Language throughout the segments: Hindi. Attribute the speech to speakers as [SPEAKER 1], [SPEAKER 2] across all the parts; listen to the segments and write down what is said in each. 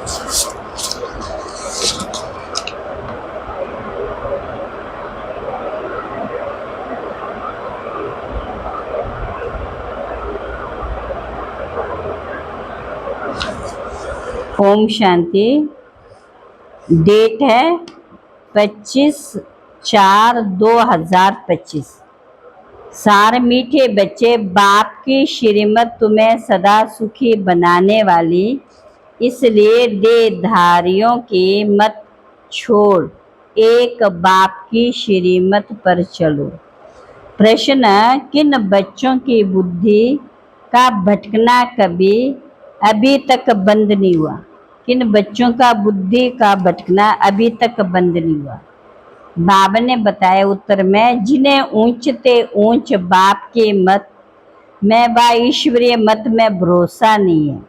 [SPEAKER 1] ओम शांति। डेट है 25/4/2025। सारे मीठे बच्चे, बाप की श्रीमत तुम्हें सदा सुखी बनाने वाली, इसलिए देहधारियों की मत छोड़ एक बाप की श्रीमत पर चलो। प्रश्न: किन बच्चों की बुद्धि का भटकना कभी अभी तक बंद नहीं हुआ? किन बच्चों का बुद्धि का भटकना अभी तक बंद नहीं हुआ? बाबा ने बताया उत्तर में, जिन्हें ऊंच ते ऊंच बाप के मत में व ईश्वरीय मत में भरोसा नहीं है,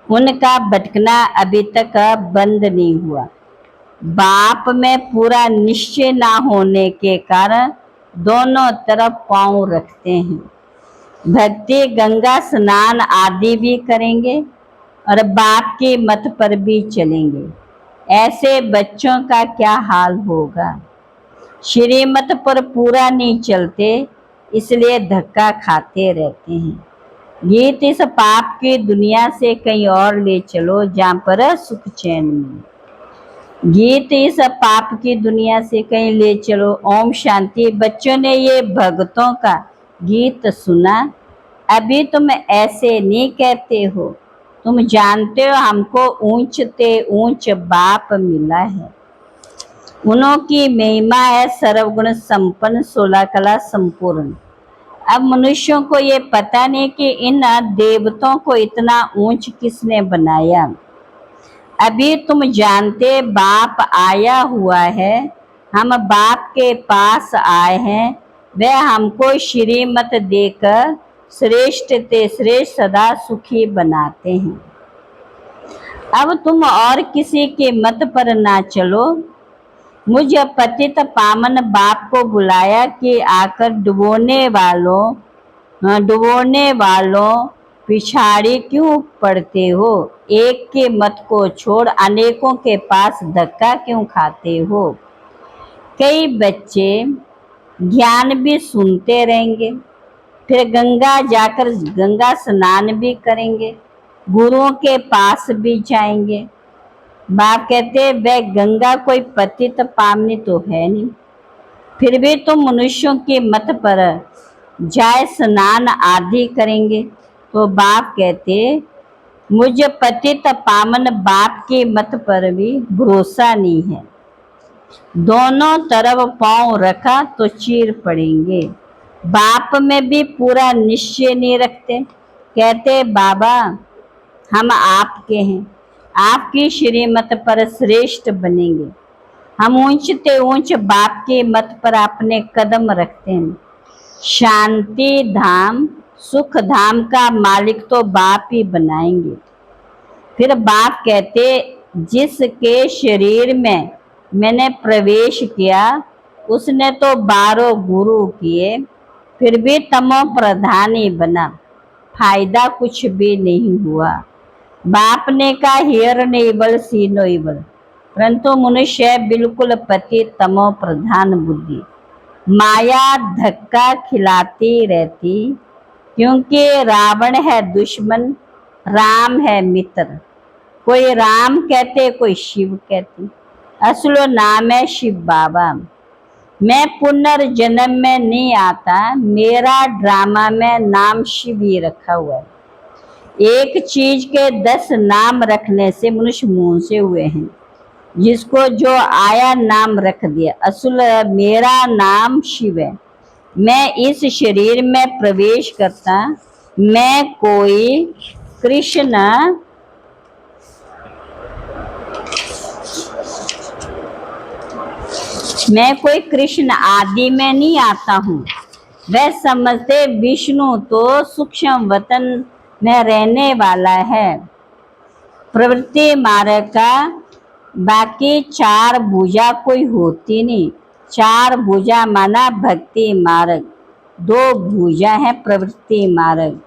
[SPEAKER 1] उनका भटकना अभी तक बंद नहीं हुआ। बाप में पूरा निश्चय ना होने के कारण दोनों तरफ पांव रखते हैं। भक्ति गंगा स्नान आदि भी करेंगे और बाप के मत पर भी चलेंगे। ऐसे बच्चों का क्या हाल होगा? श्रीमत पर पूरा नहीं चलते, इसलिए धक्का खाते रहते हैं। गीत इस पाप की दुनिया से कहीं और ले चलो जहाँ पर सुख चैन मिले। गीत इस पाप की दुनिया से कहीं ले चलो। ओम शांति। बच्चों ने ये भक्तों का गीत सुना। अभी तुम ऐसे नहीं कहते हो, तुम जानते हो हमको ऊंच ते ऊंच बाप मिला है। उनकी महिमा है सर्वगुण संपन्न, 16 कला संपूर्ण। अब मनुष्यों को ये पता नहीं कि इन देवताओं को इतना ऊंच किसने बनाया। अभी तुम जानते बाप आया हुआ है, हम बाप के पास आए हैं, वह हमको श्रीमत देकर श्रेष्ठ ते श्रेष्ठ सदा सुखी बनाते हैं। अब तुम और किसी के मत पर ना चलो। मुझ पतित पावन बाप को बुलाया कि आकर डुबोने वालों पिछाड़ी क्यों पड़ते हो? एक के मत को छोड़ अनेकों के पास धक्का क्यों खाते हो? कई बच्चे ज्ञान भी सुनते रहेंगे, फिर गंगा जाकर गंगा स्नान भी करेंगे, गुरुओं के पास भी जाएंगे। बाप कहते वह गंगा कोई पतित पावनी तो है नहीं, फिर भी तुम मनुष्यों के मत पर जाए स्नान आदि करेंगे। तो बाप कहते मुझ पतित पावन बाप के मत पर भी भरोसा नहीं है। दोनों तरफ पांव रखा तो चीर पड़ेंगे। बाप में भी पूरा निश्चय नहीं रखते। कहते बाबा हम आपके हैं, आपकी श्रीमत पर श्रेष्ठ बनेंगे। हम ऊंच ते ऊंच बाप के मत पर अपने कदम रखते हैं। शांति धाम सुख धाम का मालिक तो बाप ही बनाएंगे। फिर बाप कहते जिसके शरीर में मैंने प्रवेश किया उसने तो 12 गुरु किए, फिर भी तमो प्रधान ही बना, फायदा कुछ भी नहीं हुआ। बाप ने कहा हियर नेबल सीनो इबल, परंतु मनुष्य बिल्कुल पति तमो प्रधान बुद्धि। माया धक्का खिलाती रहती, क्योंकि रावण है दुश्मन, राम है मित्र। कोई राम कहते कोई शिव कहते, असल नाम है शिव बाबा। मैं पुनर्जन्म में नहीं आता, मेरा ड्रामा में नाम शिव ही रखा हुआ है। एक चीज के 10 नाम रखने से मनुष्य मुंह से हुए हैं, जिसको जो आया नाम रख दिया। असल मेरा नाम शिव है। मैं इस शरीर में प्रवेश करता, मैं कोई कृष्ण आदि में नहीं आता हूँ। वह समझते विष्णु तो सूक्ष्म वतन में रहने वाला है, प्रवृत्ति मार्ग का। बाकी 4 भुजा कोई होती नहीं। 4 भुजा माना भक्ति मार्ग, 2 भुजा है प्रवृत्ति मार्ग।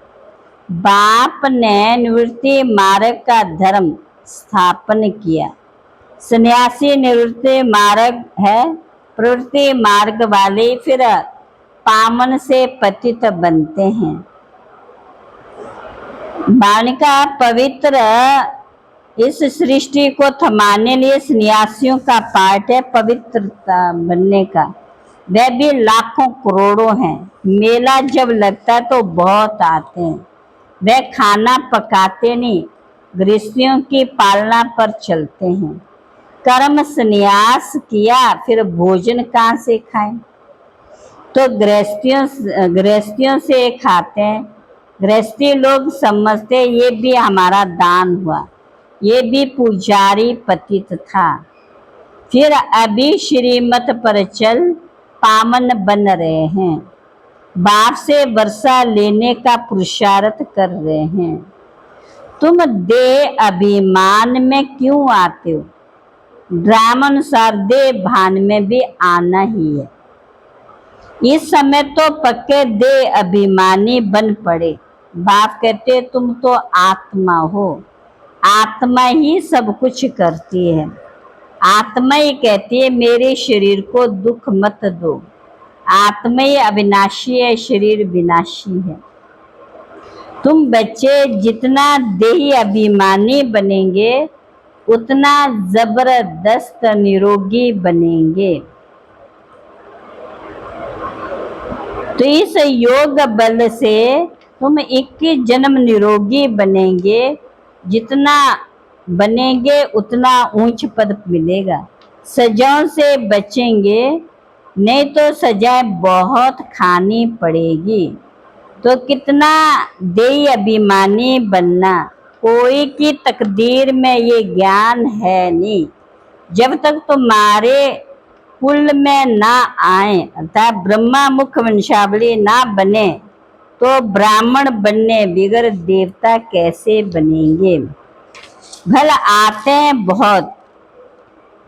[SPEAKER 1] बाप ने निवृत्ति मार्ग का धर्म स्थापन किया। सन्यासी निवृत्ति मार्ग है, प्रवृत्ति मार्ग वाले फिर पामन से पतित बनते हैं। वाणी का पवित्र इस सृष्टि को थमाने लिए सन्यासियों का पाठ है पवित्रता बनने का। वह भी लाखों करोड़ों हैं। मेला जब लगता है तो बहुत आते हैं। वह खाना पकाते नहीं, गृहस्थियों की पालना पर चलते हैं। कर्म संन्यास किया फिर भोजन कहाँ से खाएं? तो गृहस्थियों से खाते हैं। गृहस्थी लोग समझते ये भी हमारा दान हुआ, ये भी पुजारी पतित था। फिर अभी श्रीमत पर चल पामन बन रहे हैं। बाप से वर्षा लेने का पुरुषार्थ कर रहे हैं। तुम देह अभिमान में क्यों आते हो? ड्रामानुसार देह भान में भी आना ही है। इस समय तो पक्के देह अभिमानी बन पड़े। बाप कहते तुम तो आत्मा हो, आत्मा ही सब कुछ करती है। आत्मा ही कहती है मेरे शरीर को दुख मत दो। आत्मा ही अविनाशी है, शरीर विनाशी है। तुम बच्चे जितना देही अभिमानी बनेंगे उतना जबरदस्त निरोगी बनेंगे। तो इस योग बल से तुम 21 जन्म निरोगी बनेंगे। जितना बनेंगे उतना ऊंच पद मिलेगा। सजाओं से बचेंगे, नहीं तो सजाएं बहुत खानी पड़ेगी। तो कितना देही अभिमानी बनना। कोई की तकदीर में ये ज्ञान है नहीं। जब तक तुम्हारे कुल में ना आए अर्थात ब्रह्मा मुख वंशावली ना बने तो ब्राह्मण बनने बिगर देवता कैसे बनेंगे? भला आते हैं बहुत,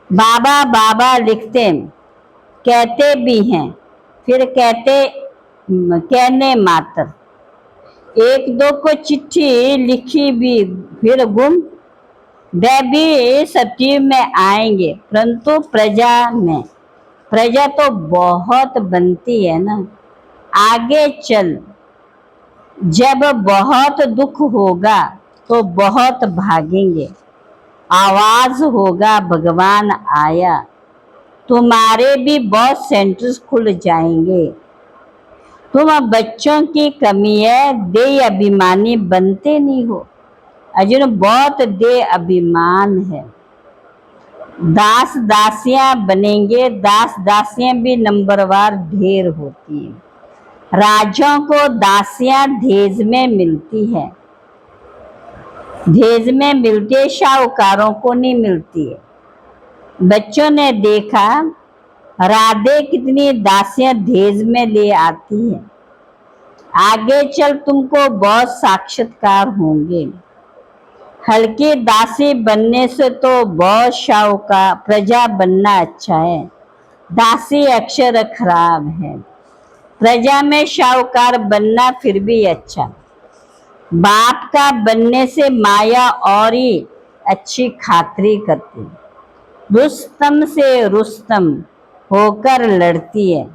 [SPEAKER 1] बाबा बाबा लिखते कहते भी हैं, फिर कहने मात्र। एक दो को चिट्ठी लिखी भी फिर गुम। वह भी सत्युग में आएंगे, परंतु प्रजा तो बहुत बनती है ना। आगे चल, जब बहुत दुख होगा तो बहुत भागेंगे। आवाज होगा भगवान आया, तुम्हारे भी बहुत सेंटर्स खुल जाएंगे। तुम अब बच्चों की कमी है, देह अभिमानी बनते नहीं हो। अर्जुन बहुत देह अभिमान है। दास दासियां बनेंगे। दास दासियां भी नंबरवार ढेर होती हैं। राजाओं को दासियां दहेज में मिलती है। दहेज में मिलती है, शाहूकारों को नहीं मिलती है। बच्चों ने देखा राधे कितनी दासियां दहेज में ले आती है। आगे चल तुमको बहुत साक्षात्कार होंगे। हल्की दासी बनने से तो बहुत शाहूकार प्रजा बनना अच्छा है। दासी अक्षर खराब है। प्रजा में शाहूकार बनना फिर भी अच्छा। बाप का बनने से माया और ही अच्छी खातरी करती। रुस्तम से रुस्तम होकर लड़ती है।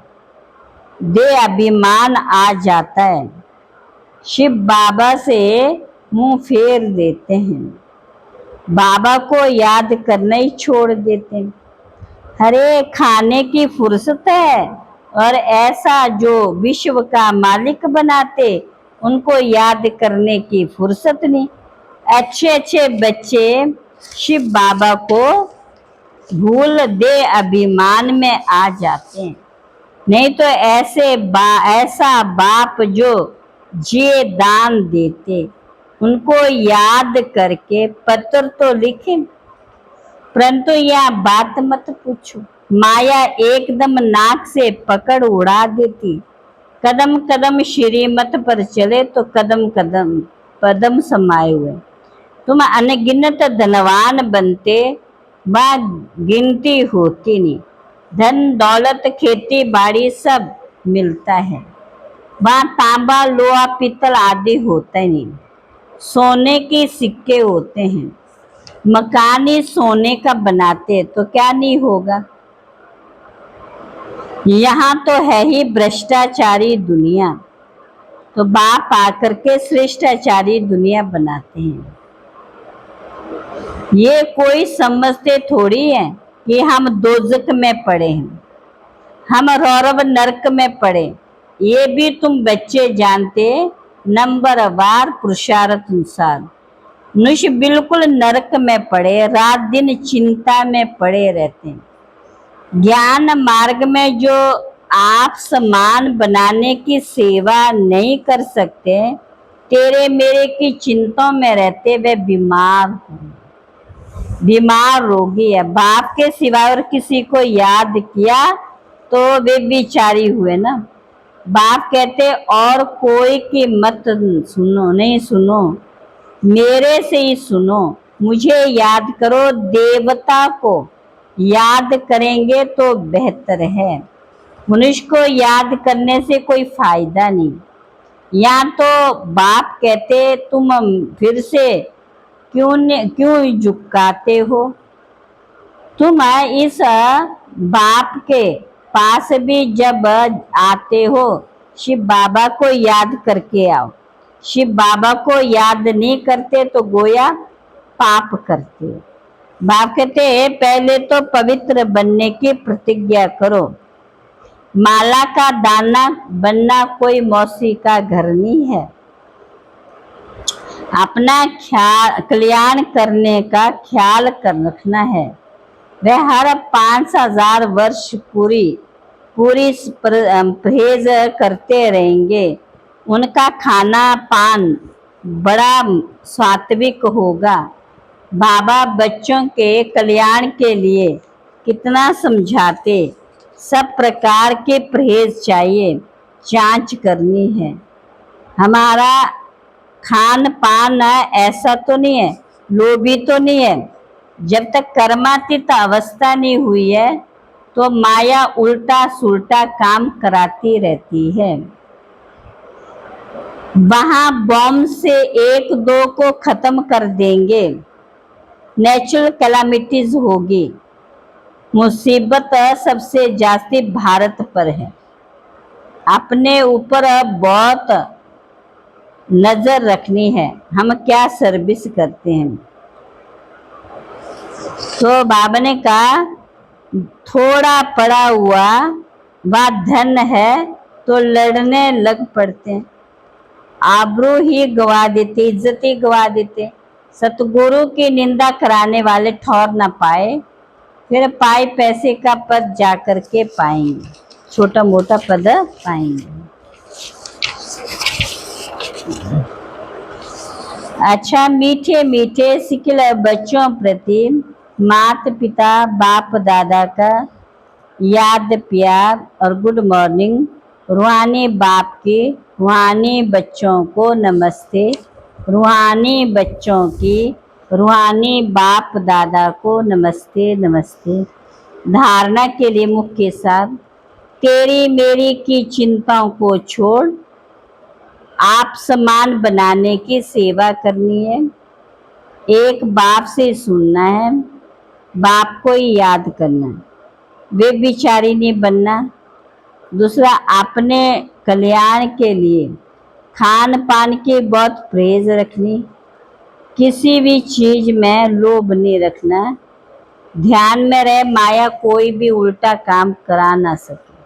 [SPEAKER 1] दे अभिमान आ जाता है। शिव बाबा से मुंह फेर देते हैं। बाबा को याद करना ही छोड़ देते हैं। अरे खाने की फुर्सत है और ऐसा जो विश्व का मालिक बनाते उनको याद करने की फुर्सत नहीं। अच्छे अच्छे बच्चे शिव बाबा को भूल दे अभिमान में आ जाते हैं। नहीं तो ऐसा बाप जो जिए दान देते उनको याद करके पत्र तो लिखे, परंतु यह बात मत पूछो। माया एकदम नाक से पकड़ उड़ा देती। कदम कदम श्रीमत पर चले तो कदम कदम पदम समाये हुए। तुम अनगिनत धनवान बनते, वह गिनती होती नहीं। धन दौलत खेती बाड़ी सब मिलता है, वहाँ तांबा लोहा पीतल आदि होता नहीं। सोने के सिक्के होते हैं। मकान ही सोने का बनाते तो क्या नहीं होगा। यहाँ तो है ही भ्रष्टाचारी दुनिया, तो बाप आकर के श्रेष्ठाचारी दुनिया बनाते हैं। ये कोई समझते थोड़ी है कि हम दोजक में पड़े हैं, हम रौरव नरक में पड़े। ये भी तुम बच्चे जानते, नंबरवार पुरुषार्थ अनुसार मनुष्य बिल्कुल नरक में पड़े, रात दिन चिंता में पड़े रहते हैं। ज्ञान मार्ग में जो आप समान बनाने की सेवा नहीं कर सकते, तेरे मेरे की चिंताओं में रहते वे बीमार रोगी है। बाप के सिवाय और किसी को याद किया तो वे बिचारी हुए ना। बाप कहते और कोई की मत सुनो, नहीं सुनो, मेरे से ही सुनो, मुझे याद करो। देवता को याद करेंगे तो बेहतर है, मनुष्य को याद करने से कोई फायदा नहीं। या तो बाप कहते तुम फिर से क्यों झुकाते हो। तुम इस बाप के पास भी जब आते हो, शिव बाबा को याद करके आओ। शिव बाबा को याद नहीं करते तो गोया पाप करते हो। बाप कहते हैं पहले तो पवित्र बनने की प्रतिज्ञा करो। माला का दाना बनना कोई मौसी का घर नहीं है। अपना कल्याण करने का ख्याल कर रखना है। वह हर 5,000 वर्ष पूरी परहेज करते रहेंगे। उनका खाना पान बड़ा सात्विक होगा। बाबा बच्चों के कल्याण के लिए कितना समझाते। सब प्रकार के परहेज चाहिए, जांच करनी है। हमारा खान पान ऐसा तो नहीं है, लोभी तो नहीं है। जब तक कर्मातीत अवस्था नहीं हुई है तो माया उल्टा सुल्टा काम कराती रहती है। वहां बॉम्ब से एक दो को खत्म कर देंगे, नेचुरल कैलामिटीज होगी। मुसीबत सबसे जास्ती भारत पर है। अपने ऊपर बहुत नजर रखनी है, हम क्या सर्विस करते हैं। तो बाबा ने कहा थोड़ा पड़ा हुआ वह धन है तो लड़ने लग पड़ते हैं, आबरू ही गवा देते, इज्जत ही गवा देते। सतगुरु की निंदा कराने वाले ठौर ना पाए, फिर पाए पैसे का पद जाकर के पाएंगे, छोटा मोटा पद पाएंगे। अच्छा, मीठे मीठे सिकिल बच्चों प्रति माता पिता बाप दादा का याद प्यार और गुड मॉर्निंग। रूहानी बाप की रूहानी बच्चों को नमस्ते। रूहानी बच्चों की रूहानी बाप दादा को नमस्ते नमस्ते। धारणा के लिए मुख्य सार, तेरी मेरी की चिंताओं को छोड़ आप समान बनाने की सेवा करनी है। एक बाप से सुनना है, बाप को ही याद करना, वे बिचारी नहीं बनना। दूसरा, अपने कल्याण के लिए खान पान की बहुत परहेज रखनी, किसी भी चीज में लोभ नहीं रखना। ध्यान में रहे माया कोई भी उल्टा काम करा ना सके।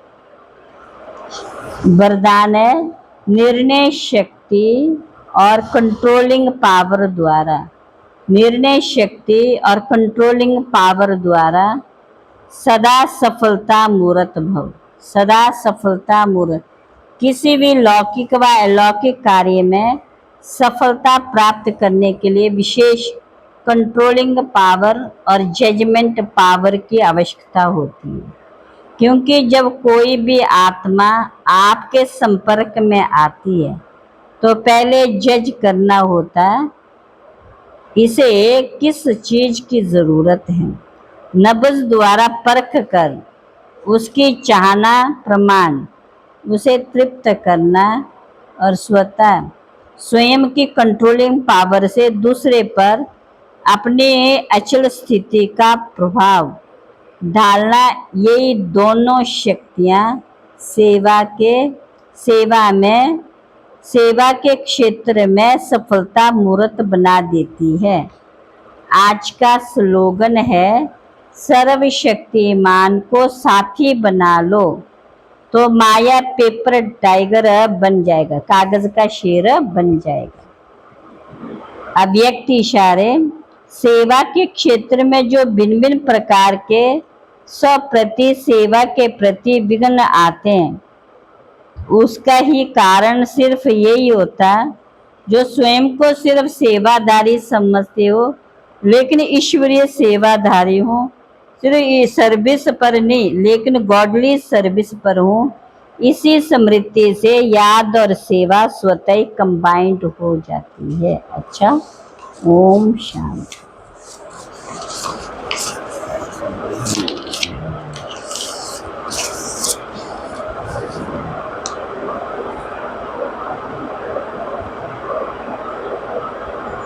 [SPEAKER 1] वरदान है निर्णय शक्ति और कंट्रोलिंग पावर द्वारा, निर्णय शक्ति और कंट्रोलिंग पावर द्वारा सदा सफलता मूर्त भव। सदा सफलता मूर्त, किसी भी लौकिक व अलौकिक कार्य में सफलता प्राप्त करने के लिए विशेष कंट्रोलिंग पावर और जजमेंट पावर की आवश्यकता होती है। क्योंकि जब कोई भी आत्मा आपके संपर्क में आती है तो पहले जज करना होता है इसे किस चीज की जरूरत है। नब्ज द्वारा परख कर उसकी चाहना प्रमाण, उसे तृप्त करना और स्वयं की कंट्रोलिंग पावर से दूसरे पर अपने अचल स्थिति का प्रभाव डालना, यही दोनों शक्तियाँ सेवा के क्षेत्र में सफलता मूर्त बना देती है। आज का स्लोगन है, सर्वशक्तिमान को साथी बना लो तो माया पेपर टाइगर बन जाएगा, कागज का शेर बन जाएगा। अव्यक्त इशारे सेवा के क्षेत्र में जो भिन्न भिन्न प्रकार के स्वप्रति सेवा के प्रति विघ्न आते हैं, उसका ही कारण सिर्फ यही होता, जो स्वयं को सिर्फ सेवादारी समझते हो, लेकिन ईश्वरीय सेवाधारी हो, सिर्फ सर्विस पर नहीं लेकिन गॉडली सर्विस पर हो। इसी स्मृति से याद और सेवा स्वतः कंबाइंड हो जाती है। अच्छा, ओम शांति।